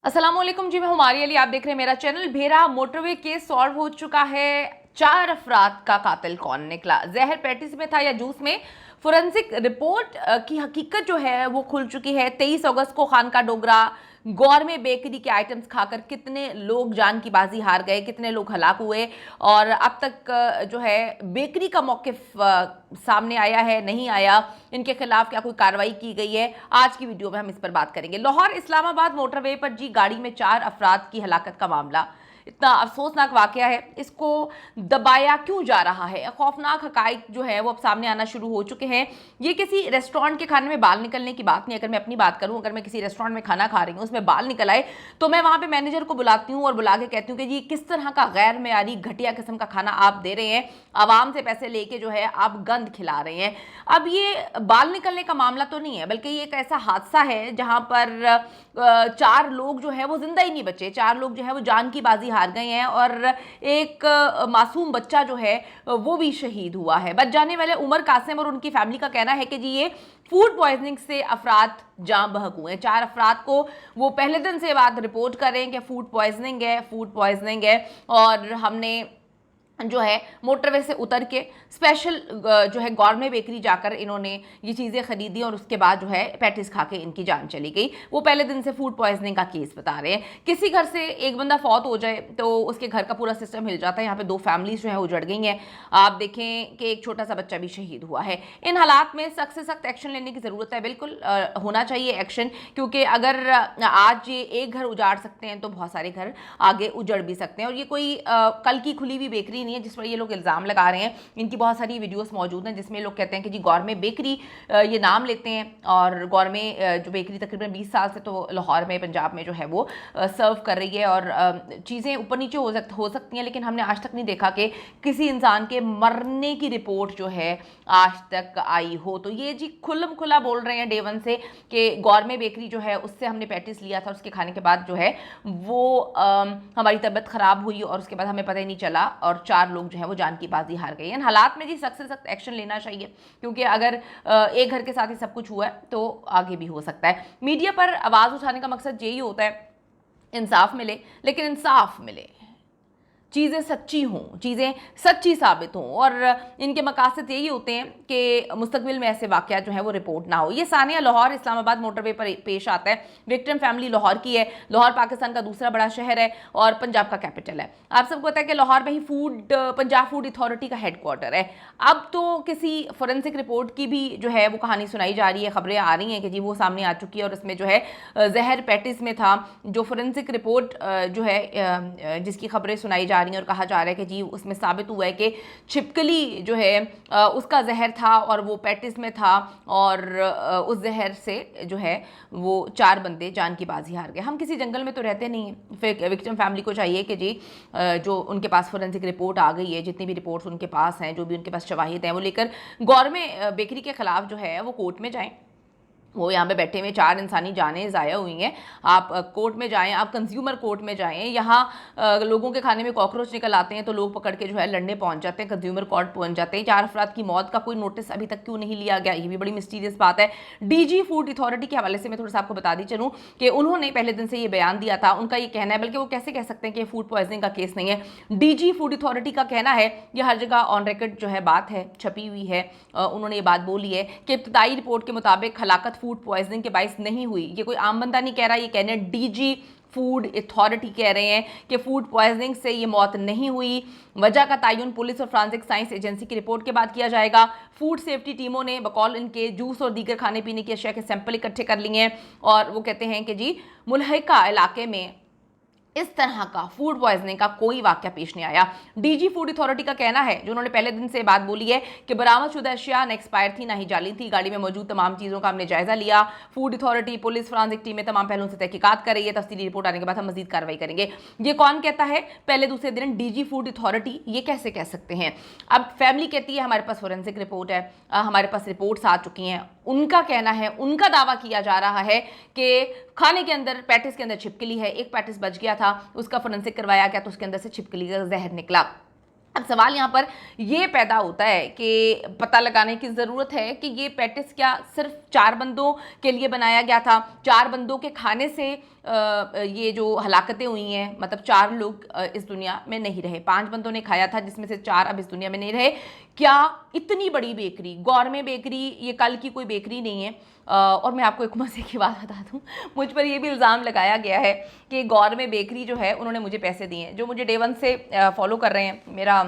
अस्सलाम वालेकुम जी, मैं हुमारी अली। आप देख रहे हैं मेरा चैनल। भेरा मोटरवे केस सॉल्व हो चुका है। 4 अफराद का कातिल कौन निकला, जहर पैटिस में था या जूस में? फोरेंसिक रिपोर्ट की हकीकत जो है वो खुल चुकी है। 23 अगस्त को खानका डोगरा गौरमे बेकरी के आइटम्स खाकर कितने लोग जान की बाजी हार गए, कितने लोग हलाक हुए और अब तक जो है बेकरी का मौकिफ सामने आया है, नहीं आया, इनके खिलाफ क्या कोई कार्रवाई की गई है, आज की वीडियो में हम इस पर बात करेंगे। लाहौर इस्लामाबाद मोटरवे पर जी गाड़ी में 4 अफराद की हलाकत का मामला, इतना अफसोसनाक वाकया है, इसको दबाया क्यों जा रहा है? खौफनाक हकाइक जो है वो अब सामने आना शुरू हो चुके हैं। ये किसी रेस्टोरेंट के खाने में बाल निकलने की बात नहीं। अगर मैं अपनी बात करूं, अगर मैं किसी रेस्टोरेंट में खाना खा रही हूं, उसमें बाल निकल आए तो मैं वहां पे मैनेजर को बुलाती हूं और बुला के कहती हूं कि जी किस तरह का गैर मेयारी घटिया किस्म का खाना आप दे रहे हैं, आवाम से पैसे लेके जो है आप गंद खिला रहे हैं। अब ये बाल निकलने का मामला तो नहीं है, बल्कि ये एक ऐसा हादसा है जहां पर 4 लोग जो है वो जिंदा ही नहीं बचे, 4 लोग जो है वो जान की बाजी हार गए हैं और एक मासूम बच्चा जो है वो भी शहीद हुआ है। बच जाने वाले उमर कासिम और उनकी फैमिली का कहना है कि जी ये फूड पॉइजनिंग से अफराद जाँ बहक हुए हैं। 4 अफराद को वो पहले दिन से बात रिपोर्ट कर रहे हैं कि फूड पॉइजनिंग है, फूड पॉइजनिंग है, और हमने जो है मोटरवे से उतर के स्पेशल जो है गौरमे बेकरी जाकर इन्होंने ये चीज़ें खरीदी और उसके बाद जो है पैटिस खा के इनकी जान चली गई। वो पहले दिन से फूड पॉइजनिंग का केस बता रहे हैं। किसी घर से एक बंदा फौत हो जाए तो उसके घर का पूरा सिस्टम हिल जाता है। यहाँ पे 2 फैमिलीज जो है उजड़ गई हैं। आप देखें कि एक छोटा सा बच्चा भी शहीद हुआ है। इन हालात में सख्त से सख्त एक्शन लेने की ज़रूरत है। बिल्कुल होना चाहिए एक्शन, क्योंकि अगर आज ये एक घर उजाड़ सकते हैं तो बहुत सारे घर आगे उजड़ भी सकते हैं। और ये कोई कल की खुली हुई बेकरी नहीं है जिस पर ये लोग इल्ज़ाम लगा रहे हैं। इनकी बहुत सारी वीडियोस मौजूद हैं जिसमें लोग कहते हैं कि जी गौरमे बेकरी ये नाम लेते हैं, और गौरमे जो बेकरी तकरीबन 20 साल से तो लाहौर में, पंजाब में जो है वो सर्व कर रही है। और चीज़ें ऊपर नीचे हो सकती हैं, लेकिन हमने आज तक नहीं देखा कि किसी इंसान के मरने की रिपोर्ट जो है आज तक आई हो। तो ये जी खुल्लम खुला बोल रहे हैं डे वन से कि गौरमे बेकरी जो है उससे हमने पैटिस लिया था, उसके खाने के बाद जो है वो हमारी तबीयत ख़राब हुई और उसके बाद हमें पता ही नहीं चला और 4 लोग जो है वो जान की बाजी हार गए। इन हालात में जी सख्त से सख्त एक्शन लेना चाहिए, क्योंकि अगर एक घर के साथ ही सब कुछ हुआ है तो आगे भी हो सकता है। मीडिया पर आवाज़ उठाने का मकसद यही होता है इंसाफ मिले, लेकिन इंसाफ मिले, चीज़ें सच्ची हों, चीज़ें सच्ची साबित हों, और इनके मकासद यही होते हैं कि मुस्तकबिल में ऐसे वाक़यात जो है वो रिपोर्ट ना हो। ये सानिया लाहौर इस्लामाबाद मोटरवे पर पेश आता है। विक्टिम फैमिली लाहौर की है। लाहौर पाकिस्तान का दूसरा बड़ा शहर है और पंजाब का कैपिटल है। आप सबको पता है कि लाहौर में ही पंजाब फूड अथॉरिटी का हेडक्वार्टर है। अब तो किसी फोरेंसिक रिपोर्ट की भी जो है वो कहानी सुनाई जा रही है, खबरें आ रही हैं कि जी वो सामने आ चुकी है और उसमें जो है जहर पैटिस में था। जो फोरेंसिक रिपोर्ट जो है जिसकी खबरें सुनाई जा रही हैं और कहा जा रहा है कि जी उसमें साबित हुआ है कि छिपकली जो है उसका जहर था और वो पैटिस में था, और उस जहर से जो है वो 4 बंदे जान की बाजी हार गए। हम किसी जंगल में तो रहते नहीं हैं। फिर विक्टिम फैमिली को चाहिए कि जी जो उनके पास फोरेंसिक रिपोर्ट आ गई है, जितनी भी रिपोर्ट्स उनके पास हैं, जो भी उनके पास शवाहिद हैं, वो लेकर गौरमे बेकरी के खिलाफ जो है वो कोर्ट में जाएं। वो यहाँ पे बैठे हुए 4 इंसानी जानें ज़ाया हुई हैं। आप कोर्ट में जाएं, आप कंज्यूमर कोर्ट में जाएं। यहाँ लोगों के खाने में कॉकरोच निकल आते हैं तो लोग पकड़ के जो है लड़ने पहुँच जाते हैं, कंज्यूमर कोर्ट पहुँच जाते हैं। 4 अफराद की मौत का कोई नोटिस अभी तक क्यों नहीं लिया गया, ये भी बड़ी मिस्टीरियस बात है। डीजी फूड अथॉरिटी के हवाले से मैं थोड़ा सा आपको बता दी चलूँ कि उन्होंने पहले दिन से ये बयान दिया था। उनका ये कहना है, बल्कि वो कैसे कह सकते हैं कि फूड पॉइजनिंग का केस नहीं है। डीजी फूड अथॉरिटी का कहना है, ये हर जगह ऑन रिकॉर्ड जो है बात है, छपी हुई है, उन्होंने ये बात बोली है कि इब्तदाई रिपोर्ट के मुताबिक हलाकत फूड पॉइजनिंग के नहीं हुई। ये कोई आम बंदा नहीं कह रहा, ये कहने डीजी फूड अथॉरिटी कह रहे हैं कि फूड पॉइजनिंग से ये मौत नहीं हुई। वजह का तयन पुलिस और फॉरेंसिक साइंस एजेंसी की रिपोर्ट के बाद किया जाएगा। फूड सेफ्टी टीमों ने बकौल इनके जूस और दीगर खाने पीने की अशिया के सैंपल इकट्ठे कर लिए हैं और वो कहते हैं कि जी मुल्हिका इलाके में इस तरह का फूड पॉइजनिंग का कोई वाकया पेश नहीं आया। डीजी फूड अथॉरिटी का कहना है, जो उन्होंने पहले दिन से बात बोली है, कि बरामदशुदा अशिया न एक्सपायर थी ना ही जाली थी। गाड़ी में मौजूद तमाम चीज़ों का हमने जायजा लिया। फूड अथॉरिटी, पुलिस, फॉरेंसिक टीमें तमाम पहलुओं से तहकीकात कर रही है। तफसीली रिपोर्ट आने के बाद हम मजीद कार्रवाई करेंगे। ये कौन कहता है पहले दूसरे दिन डीजी फूड अथॉरिटी? ये कैसे कह सकते हैं? अब फैमिली कहती है हमारे पास फोरेंसिक रिपोर्ट है, हमारे पास रिपोर्ट्स आ चुकी हैं। उनका कहना है, उनका दावा किया जा रहा है कि खाने के अंदर, पैटिस के अंदर छिपकली है। एक पैटिस बच गया था, उसका फोरेंसिक करवाया गया तो उसके अंदर से छिपकली का जहर निकला। अब सवाल यहाँ पर ये पैदा होता है कि पता लगाने की ज़रूरत है कि ये पैटिस क्या सिर्फ 4 बंदों के लिए बनाया गया था, 4 बंदों के खाने से ये जो हलाकतें हुई हैं, मतलब 4 लोग इस दुनिया में नहीं रहे, 5 बंदों ने खाया था जिसमें से 4 अब इस दुनिया में नहीं रहे। क्या इतनी बड़ी बेकरी, गौरमे बेकरी, ये कल की कोई बेकरी नहीं है। और मैं आपको एक मज़े की बात बता दूं, मुझ पर ये भी इल्ज़ाम लगाया गया है कि गौरमे बेकरी जो है उन्होंने मुझे पैसे दिए हैं। जो मुझे डे 1 से फॉलो कर रहे हैं, मेरा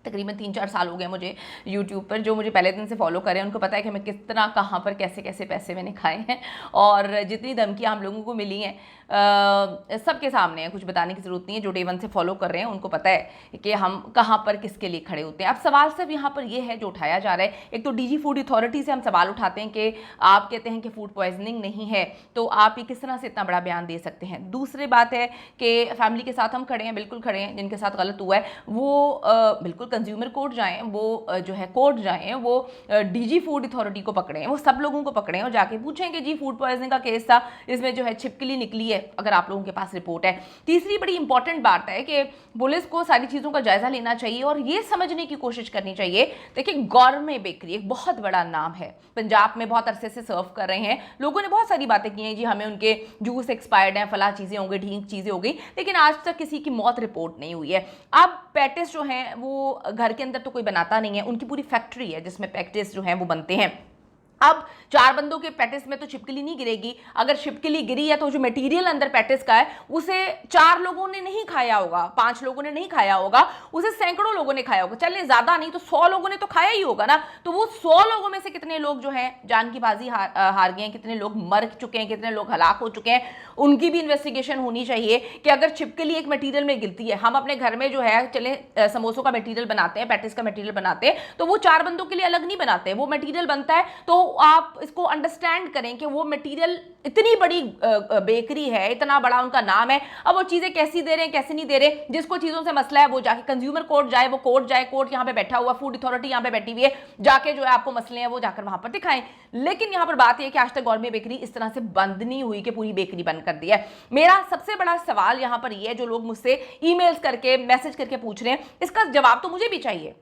तकरीबन 3-4 साल हो गए मुझे यूट्यूब पर, जो मुझे पहले दिन से फॉलो करें उनको पता है कि मैं किस तरह कहाँ पर कैसे कैसे पैसे मैंने खाए हैं, और जितनी धमकियाँ हम लोगों को मिली हैं सबके सामने है, कुछ बताने की ज़रूरत नहीं है। जो डे 1 से फॉलो कर रहे हैं उनको पता है कि हम कहाँ पर किसके लिए खड़े होते हैं। अब सवाल सिर्फ यहाँ पर ये है जो उठाया जा रहा है, एक तो डीजी फूड अथॉरिटी से हम सवाल उठाते हैं कि आप कहते हैं कि फूड पॉइजनिंग नहीं है, तो आप ये किस तरह से इतना बड़ा बयान दे सकते हैं। दूसरी बात है कि फैमिली के साथ हम खड़े हैं, बिल्कुल खड़े हैं, जिनके साथ गलत हुआ है वो बिल्कुल कंज्यूमर कोर्ट जाएँ, वो जो है कोर्ट जाएँ, वो डीजी फूड अथॉरिटी को पकड़ें, वो सब लोगों को पकड़ें और जाके पूछें कि जी फूड पॉइजनिंग का केस था, इसमें जो है छिपकली निकली है, अगर आप लोगों के पास रिपोर्ट है। तीसरी बड़ी इंपॉर्टेंट बात है कि पुलिस को सारी चीज़ों का जायजा लेना चाहिए और ये समझने की कोशिश करनी चाहिए। देखिए, गौरमे बेकरी एक बहुत बड़ा नाम है, पंजाब में बहुत अरसे से सर्व कर रहे हैं, लोगों ने बहुत सारी बातें की हैं, जी हमें उनके जूस एक्सपायर्ड हैं, फला चीज़ें हो गई, ढींग चीज़ें हो गई, लेकिन आज तक किसी की मौत रिपोर्ट नहीं हुई है। अब पैटिस जो हैं वो घर के अंदर तो कोई बनाता नहीं है, उनकी पूरी फैक्ट्री है जिसमें पैटिस जो हैं वो बनते हैं। अब 4 बंदों के पैटिस में तो छिपकली नहीं गिरेगी, अगर छिपकली गिरी है तो जो मटेरियल अंदर पैटिस का है उसे 4 लोगों ने नहीं खाया होगा, 5 लोगों ने नहीं खाया होगा, उसे सैकड़ों लोगों ने खाया होगा, चलिए ज्यादा नहीं तो 100 लोगों ने तो खाया ही होगा ना। तो वो 100 लोगों में से कितने लोग जो हैं जान की बाजी हार गए हैं, कितने लोग मर चुके हैं, कितने लोग हलाक हो चुके हैं, उनकी भी इन्वेस्टिगेशन होनी चाहिए कि अगर छिपकली एक मटीरियल में गिरती है, हम अपने घर में जो है चले समोसों का मटीरियल बनाते हैं, पैटिस का मटीरियल बनाते हैं, तो वो 4 बंदों के लिए अलग नहीं बनाते, वो मटीरियल बनता है। तो आप इसको अंडरस्टैंड करें कि वो मटेरियल इतनी बड़ी बेकरी है, इतना बड़ा उनका नाम है, अब वो चीजें कैसी दे रहे हैं कैसे नहीं दे रहे, जिसको चीजों से मसला है वो जाके कंज्यूमर कोर्ट जाए, वो कोर्ट जाए, कोर्ट यहाँ पे बैठा हुआ, फूड अथॉरिटी यहाँ पे बैठी हुई है, जाके जो है आपको मसले हैं वो जाकर वहां पर दिखाएं। लेकिन यहाँ पर बात यह कि आज तक गौरमे बेकरी इस तरह से बंद नहीं हुई कि पूरी बेकरी बंद कर दी है। मेरा सबसे बड़ा सवाल यहाँ पर यह है, जो लोग मुझसे ईमेल्स करके मैसेज करके पूछ रहे हैं, इसका जवाब तो मुझे भी चाहिए।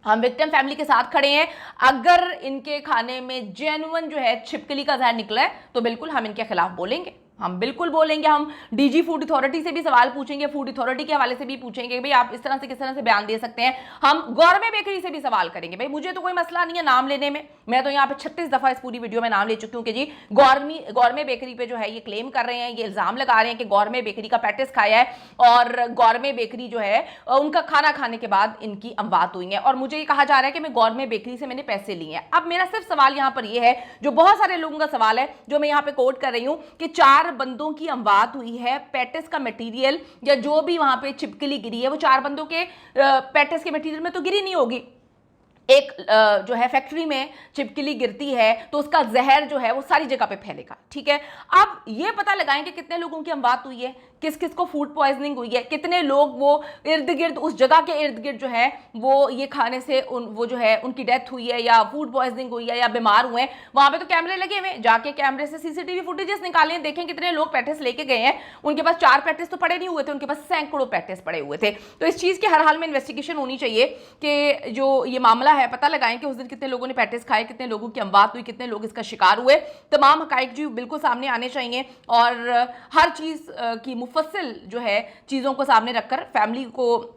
हम विक्टिम फैमिली के साथ खड़े हैं, अगर इनके खाने में जेन्युइन जो है छिपकली का जहर निकला है तो बिल्कुल हम इनके खिलाफ बोलेंगे, हम बिल्कुल बोलेंगे। हम डीजी फूड अथॉरिटी से भी सवाल पूछेंगे, फूड अथॉरिटी के हवाले से भी पूछेंगे कि भाई आप इस तरह से किस तरह से बयान दे सकते हैं। हम गौरमे बेकरी से भी सवाल करेंगे, भाई मुझे तो कोई मसला नहीं है नाम लेने में, मैं तो यहाँ पे 36 दफा इस पूरी वीडियो में नाम ले चुकी हूँ कि जी गौरमे बेकरी पे जो है ये क्लेम कर रहे हैं, ये इल्जाम लगा रहे हैं कि गौरमे बेकरी का पैटिस खाया है और गौरमे बेकरी जो है उनका खाना खाने के बाद इनकी अमवात हुई है, और मुझे ये कहा जा रहा है कि मैं गौरमे बेकरी से मैंने पैसे लिए हैं। अब मेरा सिर्फ सवाल यहाँ पर यह है, जो बहुत सारे लोगों का सवाल है, जो मैं यहाँ पे कोट कर रही हूँ कि 4 बंदों की अमवात हुई है, पैटिस का मटेरियल या जो भी वहां पे छिपकली गिरी है वो 4 बंदों के पैटिस के मटेरियल में तो गिरी नहीं होगी। एक जो है फैक्ट्री में छिपकली गिरती है तो उसका जहर जो है वो सारी जगह पे फैलेगा, ठीक है। अब ये पता लगाएं कि कितने लोगों की अमवात हुई है, किस किस को फूड पॉइजनिंग हुई है, कितने लोग वो इर्द गिर्द उस जगह के इर्द गिर्द जो है वो ये खाने से वो जो है उनकी डेथ हुई है या फूड पॉइजनिंग हुई है या बीमार हुए हैं। वहां पे तो कैमरे लगे हुए, जाके कैमरे से सीसीटीवी फुटेजेस निकालें, देखें कितने लोग पैटिस लेके गए हैं। उनके पास 4 पैटिस तो पड़े नहीं हुए थे, उनके पास सैकड़ों पैटिस पड़े हुए थे। तो इस चीज के हर हाल में इन्वेस्टिगेशन होनी चाहिए कि जो ये मामला है पता लगाएं कि उस दिन कितने लोगों ने पैटिस खाए, कितने लोगों की अमवात हुई, कितने लोग इसका शिकार हुए। तमाम हकाइक जी बिल्कुल सामने आने चाहिए और हर चीज की मुफस्सिल जो है चीजों को सामने रखकर फैमिली को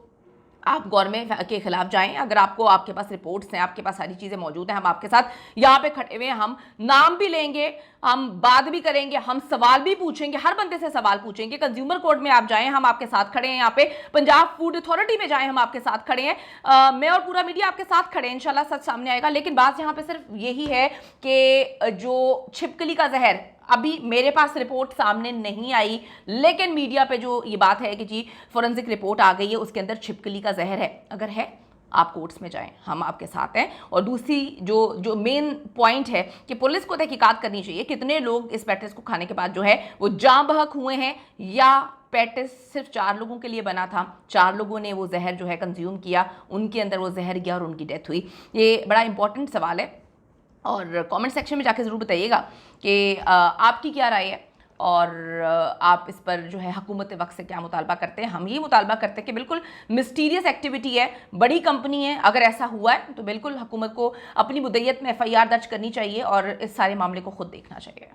आप गौरमे के खिलाफ जाएं। अगर आपको आपके पास रिपोर्ट्स हैं, आपके पास सारी चीजें मौजूद हैं, हम आपके साथ यहाँ पे खड़े हुए हैं, हम नाम भी लेंगे, हम बात भी करेंगे, हम सवाल भी पूछेंगे, हर बंदे से सवाल पूछेंगे। कंज्यूमर कोर्ट में आप जाएं, हम आपके साथ खड़े हैं, यहाँ पे पंजाब फूड अथॉरिटी में जाएं, हम आपके साथ खड़े हैं। मैं और पूरा मीडिया आपके साथ खड़े हैं, इंशाल्लाह सच सामने आएगा। लेकिन बात यहाँ पे सिर्फ यही है कि जो छिपकली का जहर, अभी मेरे पास रिपोर्ट सामने नहीं आई, लेकिन मीडिया पे जो ये बात है कि जी फोरेंसिक रिपोर्ट आ गई है, उसके अंदर छिपकली का जहर है। अगर है आप कोर्ट्स में जाएं, हम आपके साथ हैं। और दूसरी जो मेन पॉइंट है कि पुलिस को तहकीकात करनी चाहिए, कितने लोग इस पैटिस को खाने के बाद जो है वो जाँ बहक हुए हैं, या पैटिस सिर्फ 4 लोगों के लिए बना था, 4 लोगों ने वो जहर जो है कंज्यूम किया, उनके अंदर वो जहर गया और उनकी डेथ हुई। ये बड़ा इंपॉर्टेंट सवाल है और कमेंट सेक्शन में जाके ज़रूर बताइएगा कि आपकी क्या राय है। और आप इस पर जो है हुकूमत वक्त से क्या मुतालबा करते हैं। हम ये मुतालबा करते हैं कि बिल्कुल मिस्टीरियस एक्टिविटी है, बड़ी कंपनी है, अगर ऐसा हुआ है तो बिल्कुल हुकूमत को अपनी मुद्दत में FIR दर्ज करनी चाहिए और इस सारे मामले को खुद देखना चाहिए।